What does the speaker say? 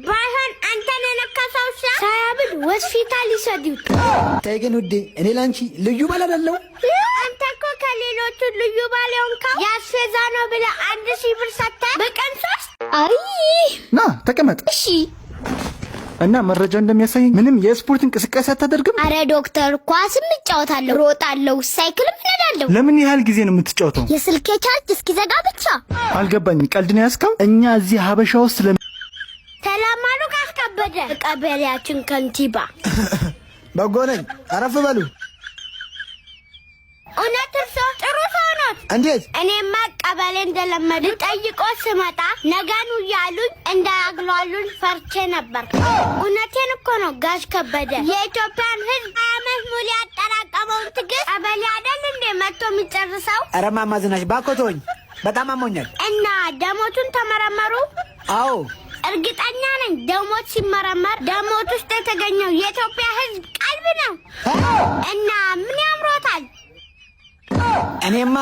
ባይሆን አንተን የነካሰው ሳያብል ሆስፒታል ይሰዱት። ተይ ግን ውዴ እኔ ላንቺ ልዩ ባል አይደለሁ። አንተ እኮ ከሌሎቹ ልዩ ባል የሆንከው ያስፈዛ ነው ብለህ 1000 ብር ሰጥተህ በቀን 3 አይ ና ተቀመጥ። እሺ እና መረጃ እንደሚያሳየኝ ምንም የስፖርት እንቅስቃሴ አታደርግም? አረ ዶክተር ኳስም እጫወታለሁ፣ ሮጣለሁ፣ ሳይክልም እነዳለሁ። ለምን ያህል ጊዜ ነው የምትጫወተው? የስልኬ ቻርጅ እስኪዘጋ ብቻ። አልገባኝም። ቀልድ ነው ያዝከው? እኛ እዚህ ሀበሻ ውስጥ ተላማሉ ካስከበደ ቀበሌያችን ከንቲባ በጎ ነኝ። አረፍ በሉ። እውነት እርሶ ጥሩ ሰው ኖት? እንዴት? እኔማ ቀበሌ እንደለመዱ ጠይቆ ስመጣ ነገኑ እያሉኝ እንዳያግሏሉን ፈርቼ ነበር። እውነቴን እኮ ነው ጋሽ ከበደ። የኢትዮጵያን ሕዝብ ዓመት ሙሉ ያጠራቀመውን ትግስት ቀበሌ አይደል እንዴ መጥቶ የሚጨርሰው? ኧረ እማማ ዝናሽ እባክዎ ተወኝ፣ በጣም አሞኛል። እና ደሞቱን ተመረመሩ? አዎ እርግጠኛ ነኝ ደሞት ሲመረመር ደሞት ውስጥ የተገኘው የኢትዮጵያ ሕዝብ ቀልብ ነው። እና ምን ያምሮታል? እኔማ